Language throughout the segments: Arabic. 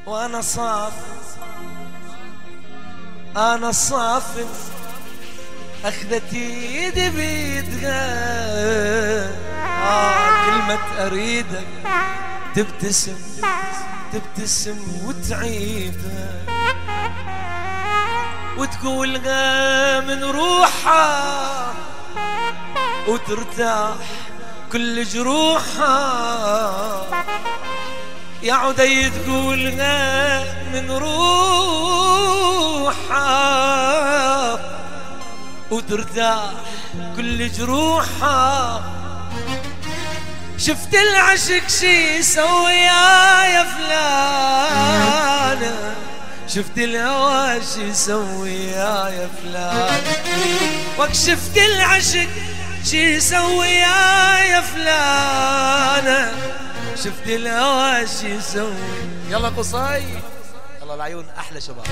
وانا صافي انا صافي اخذت ايدي بيدها كلمة اريدك تبتسم تبتسم وتعيدها وتقول من روحها وترتاح كل جروحها. يا عدي تقول من روحها وترتاح كل جروحها. شفت العشق شي يسوي يا فلانة، شفت الهوى شي يسوي يا فلانة، وشفت العشق شي يسوي يا فلانة، شفت الهوى شي يسوي. يلا قصي، يلا العيون احلى شباب.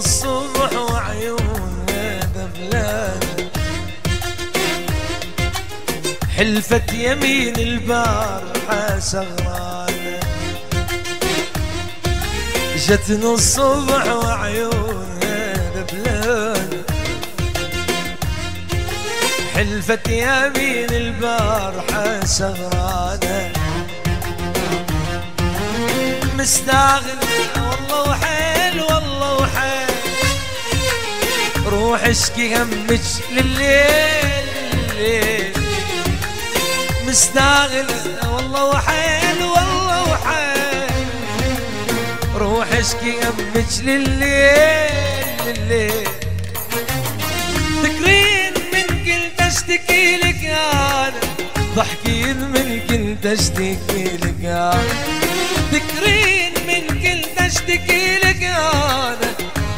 الصبح وعيونها دبلانة حلفت يمين البارحة سهرانة. جتني الصبح وعيونها دبلانة حلفت يمين البارحة سهرانة. مستاغل والله وحيل والله وحيل روح اشكي همك لليل الليل. مستاغلة والله وحيل والله وحيل روح اشكي همك لليل الليل. تكرين من كنت اشتكي لك انا، ضحكين من كنت اشتكي لك انا، تكرين من كنت اشتكي لك انا،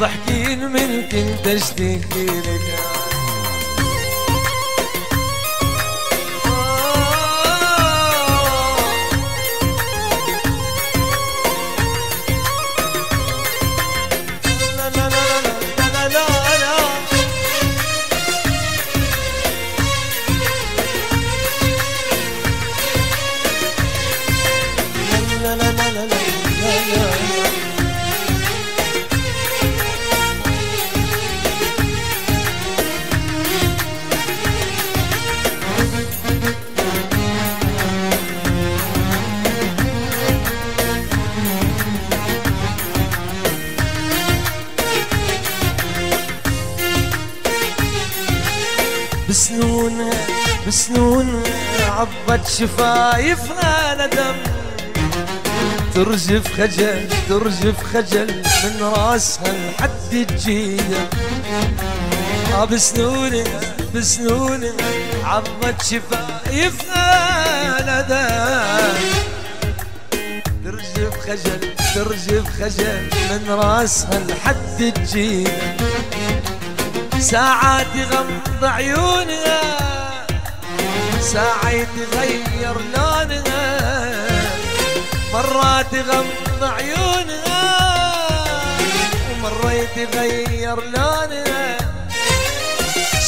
ضحكين من كنت اشتكي لك انا. بسنونها بسنونها عضت شفايفها ندم، ترجف خجل ترجف خجل من راسها لحد الجيدة. بسنونها بسنونها عضت شفايفها ندم، ترجف خجل ترجف خجل من راسها لحد الجيدة. ساعات يغمض عيونها ساعات يغير لونها، مرات يغمض عيونها ومرات يغير لونها.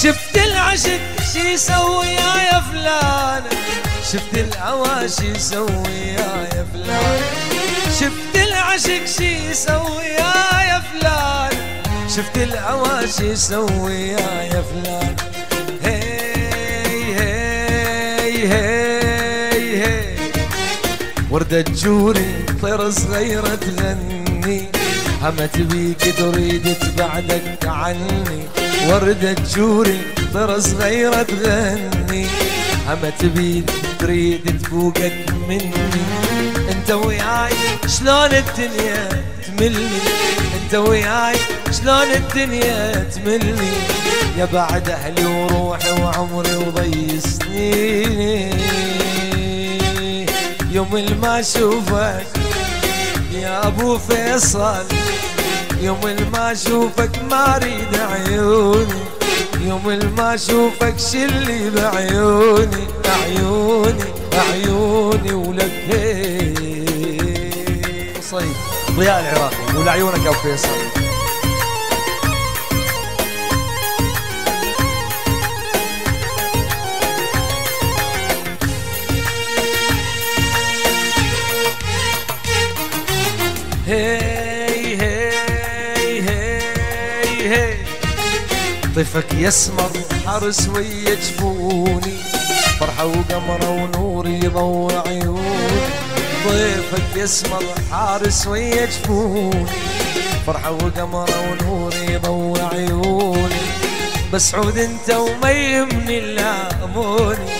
شفت العشق شي يسوي يا فلانة، شفت الهوى شي يسوي يا فلانة، شفت العشق شي يسوي يا فلانة، شفت الهوى شي يسوي يا فلان. هي هي هي هي وردة جوري طير صغيرة تغني، همت بيك تريد تبعدك عني. وردة جوري طير صغيرة تغني، همت بيك تريد تفوقك مني. انت وياي شلون الدنيا تملني، انت وياي شلون الدنيا تملني، يا بعد اهلي وروحي وعمري وضي سنيني. يوم ما اشوفك يا ابو فيصل، يوم ما اشوفك ما اريد عيوني، يوم ما اشوفك شلي بعيوني، عيوني عيوني ولك صيد ضياء العراقي ولعيونك يا ابو فيصل. هي هي هي هي طيفك يسمر حرس ويا جفوني، فرحة وقمرة ونور يضوي عيوني، ضيفك يسمر حارس ويا جفوني، فرحة وقمرة ونور يضوي عيوني، بس عود انت وما يهمني اللاموني،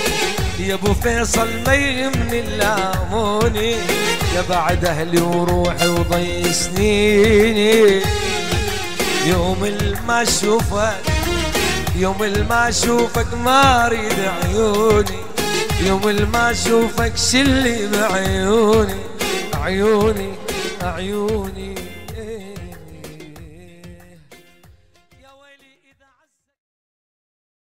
يا ابو فيصل ما يهمني اللاموني، يا بعد اهلي وروحي وضي سنيني. يوم ما اشوفك، يوم ما اشوفك ما اريد عيوني، يوم ما اشوفك شلي بعيوني، عيوني عيوني